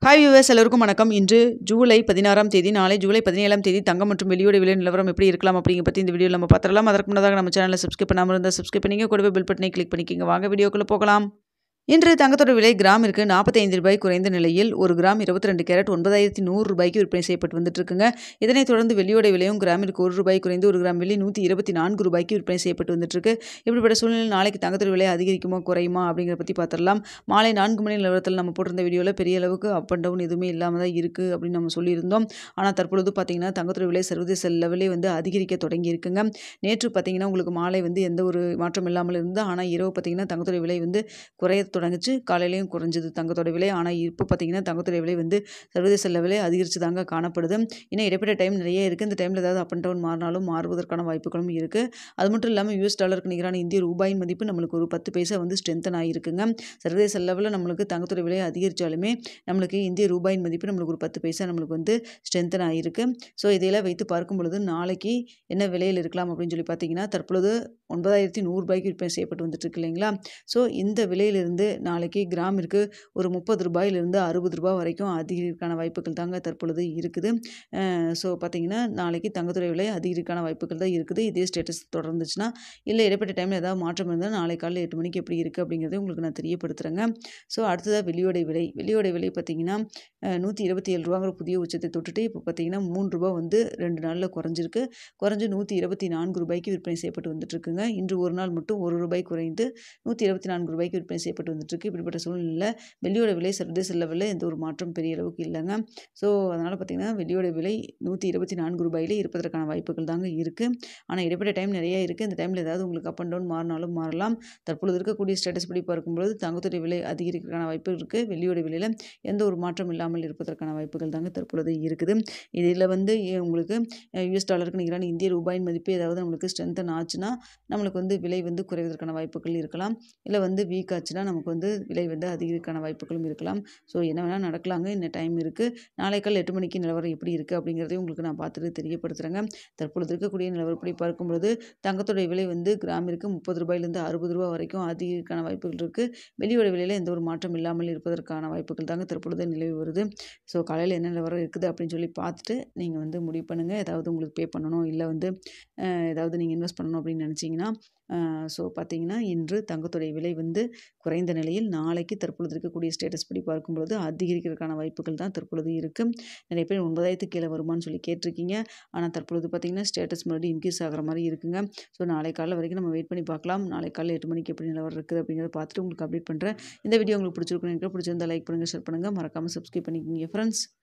Hi viewers எல்லோருக்கும் வணக்கம். இன்று ஜூலை 16ஆம் தேதி, நாளை ஜூலை 17ஆம் தேதி தங்கம் மற்றும் வெள்ளியோட விலை நிலவரம் எப்படி இருக்கலாம் அப்படிங்கிற பற்றி இந்த வீடியோவில் நம்ம பார்த்துடலாம். அதற்கு முன்னதாக நம்ம சேனலை சப்ஸ்கிரைப் பண்ணாமல் இருந்தால் சப்ஸ்கிரைப் பண்ணிங்க, கூடவே பெல் பட்டனை கிளிக் பண்ணிக்கோங்க. வாங்க வீடியோக்குள்ளே போகலாம். இன்று தங்கத்தோட விலை கிராமிற்கு 45 ரூபாய் குறைந்த நிலையில் ஒரு கிராம் 22 கேரட் 9100 ரூபாய்க்கு விற்பனை செய்யப்பட்டு வந்துட்டு இருக்குங்க. இதனைத் தொடர்ந்து வெள்ளியோட விலையும் கிராமிற்கு 1 ரூபாய் குறைந்து ஒரு கிராம் வெள்ளி 124 ரூபாய்க்கு விற்பனை செய்யப்பட்டு வந்துட்டு இருக்கு. இப்படிப்பட்ட சூழ்நிலையில் நாளைக்கு தங்கத்தோட விலை அதிகரிக்குமா குறையுமா அப்படிங்கிற பற்றி பார்த்துடலாம். மாலை 4 மணி நிலவரத்தில் நம்ம போட்டிருந்த வீடியோவில் பெரிய அளவுக்கு அப் அண்ட் டவுன் எதுவுமே இல்லாமல் தான் இருக்குது அப்படின்னு நம்ம சொல்லியிருந்தோம். ஆனால் தற்பொழுது பார்த்தீங்கன்னா தங்கத்தோட விலை சர்வதேச லெவலே அதிகரிக்க தொடங்கி இருக்குங்க. நேற்று பார்த்தீங்கன்னா உங்களுக்கு மாலை எந்த ஒரு மாற்றம் இல்லாமல் இருந்து, ஆனால் இரவு பார்த்தீங்கன்னா தங்கத்தோட விலை குறைய தொடங்குச்சு. காலையிலையும் குறைஞ்சது தங்கத்தோட விலை. ஆனால் இப்போ பார்த்தீங்கன்னா தங்கத்தோட விலை சர்வதேச லெவலே அதிகரித்து தாங்க காணப்படுது. இன்னும் இடைப்பட்ட டைம் நிறைய இருக்குது. இந்த டைமில் ஏதாவது அப் அண்ட் டவுன் மாறினாலும் மாறுவதற்கான வாய்ப்புகளும் இருக்குது. அது மட்டும் இல்லாமல் US டாலருக்கு நிகரான இந்திய ரூபாயின் மதிப்பு நம்மளுக்கு ஒரு 10 பைசா ஸ்ட்ரென்தன் ஆகிருக்குங்க. சர்வதேச லெவலில் நம்மளுக்கு தங்கத்தோட விலை அதிகரித்தாலுமே நம்மளுக்கு இந்திய ரூபாயின் மதிப்பு நம்மளுக்கு ஒரு 10 பைசா நம்மளுக்கு ஸ்ட்ரென்தன் ஆகிருக்கு. ஸோ இதையெல்லாம் வைத்து பார்க்கும் பொழுது நாளைக்கு என்ன விலையில் இருக்கலாம் அப்படின்னு சொல்லி பார்த்தீங்கன்னா, தற்பொழுது 9100 ரூபாய்க்கு விற்பனை செய்யப்பட்டு வந்துட்டு இருக்கு இல்லைங்களா. ஸோ இந்த விலையிலிருந்து நாளைக்கு கிராமிற்கு ஒரு 30 ரூபாயிலிருந்து 60 ரூபாய் வரைக்கும் அதிகரிக்கான வாய்ப்புகள் தாங்க தற்பொழுது இருக்குது. ஸோ பார்த்தீங்கன்னா நாளைக்கு தங்கத்துறை விலை அதிகரிக்கான வாய்ப்புகள் தான் இருக்குது. இதே ஸ்டேட்டஸ் தொடர்ந்துச்சுன்னா, இல்லை இடைப்பட்ட டைமில் ஏதாவது மாற்றம் இருந்தால் நாளை காலையில் 8 மணிக்கு எப்படி இருக்குது அப்படிங்கிறத உங்களுக்கு நான் தெரியப்படுத்துகிறேங்க. ஸோ அடுத்ததாக வெள்ளியோட விலை பார்த்தீங்கன்னா 127 ரூபாங்கிற புதிய உச்சத்தை தொட்டுட்டு இப்போ பார்த்தீங்கன்னா 3 ரூபா 2 நாளில் குறைஞ்சிருக்கு. குறைஞ்சு 124 ரூபாய்க்கு விற்பனை செய்யப்பட்டு வந்துட்டு இருக்குங்க. இன்று ஒரு நாள் மட்டும் 1 ரூபாய் குறைந்து 124 ரூபாய்க்கு விற்பனை செய்யப்பட்டு வந்துட்டு இருக்கு. இப்படிப்பட்ட சூழ்நிலையில் வெள்ளியோட விலை சர்வதேச லெவலில் எந்த ஒரு மாற்றம் பெரிய அளவுக்கு இல்லைங்க. ஸோ அதனால் பார்த்தீங்கன்னா வெள்ளியோட விலை 124 ரூபாயிலே இருப்பதற்கான வாய்ப்புகள் தாங்க இருக்குது. ஆனால் இடைப்பட்ட டைம் நிறைய இருக்குது. இந்த டைமில் ஏதாவது உங்களுக்கு அப் அண்ட் டவுன் மாறினாலும் மாறலாம். தற்பொழுது இருக்கக்கூடிய ஸ்டேட்டஸ் படி பார்க்கும்போது தங்கத்துடைய விலை அதிகரிக்கிறதுக்கான வாய்ப்பு இருக்குது. வெள்ளியோட விலையில் எந்த ஒரு மாற்றம் இல்லாமல் இருப்பதற்கான வாய்ப்புகள் தாங்க தற்பொழுது இருக்குது. இதில் உங்களுக்கு US டாலருக்கு நிகரான இந்திய ரூபாயின் மதிப்பு ஏதாவது நம்மளுக்கு ஸ்ட்ரென்தன் ஆச்சுன்னா நம்மளுக்கு விலை குறைவதற்கான வாய்ப்புகள் இருக்கலாம். இல்லை வீக் ஆச்சுன்னா நமக்கு விலை அதிகரிக்கான வாய்ப்புகளும் இருக்கலாம். ஸோ என்ன வேணால் நடக்கலாங்க. இன்னும் டைம் இருக்குது. நாளை காலை 8 மணிக்கு நிலவரம் எப்படி இருக்குது அப்படிங்கிறதையும் உங்களுக்கு நான் பார்த்துட்டு தெரியப்படுத்துகிறேங்க. தற்பொழுது இருக்கக்கூடிய நிலவரப்படி பார்க்கும்பொழுது தங்கத்தோடைய விலை கிராமிற்கு 30 ரூபாயிலிருந்து 60 ரூபாய் வரைக்கும் அதிகரிக்கான வாய்ப்புகள் இருக்குது. வெள்ளியோட விலையில் எந்த ஒரு மாற்றம் இல்லாமல் இருப்பதற்கான வாய்ப்புகள் தாங்க தற்பொழுது நிலவி வருது. ஸோ காலையில் என்ன நிலவரம் இருக்குது அப்படின்னு சொல்லி பார்த்துட்டு நீங்கள் முடிவு பண்ணுங்கள். ஏதாவது உங்களுக்கு பே பண்ணணும், இல்லை ஏதாவது நீங்கள் இன்வெஸ்ட் பண்ணணும் அப்படின்னு நினச்சிங்கன்னா. ஸோ பார்த்தீங்கன்னா இன்று தங்கத்துடைய விலை குறைந்த நிலையில் நாளைக்கு தற்பொழுது இருக்கக்கூடிய ஸ்டேட்டஸ் படி பார்க்கும்பொழுது அதிகரிக்கிறதுக்கான வாய்ப்புகள் தான் தற்பொழுது இருக்குது. நிறைய பேர் 9000 கீழே வருமானு சொல்லி கேட்டிருக்கீங்க. ஆனால் தற்பொழுது பார்த்தீங்கன்னா ஸ்டேட்டஸ் மறுபடியும் இன்க்ரீஸ் ஆகிற மாதிரி இருக்குங்க. ஸோ நாளை காலை வரைக்கும் நம்ம வெயிட் பண்ணி பார்க்கலாம். நாளை காலை 8 மணிக்கு எப்படி நிலவரம் இருக்குது அப்படிங்கிறத பார்த்துட்டு உங்களுக்கு அப்டேட் பண்ணுறேன். இந்த வீடியோ உங்களுக்கு பிடிச்சிருக்குன்னு பிடிச்சிருந்தால் லைக் பண்ணுங்கள், ஷேர் பண்ணுங்கள், மறக்காமல் சப்ஸ்கிரைப் பண்ணிக்கோங்க ஃப்ரெண்ட்ஸ்.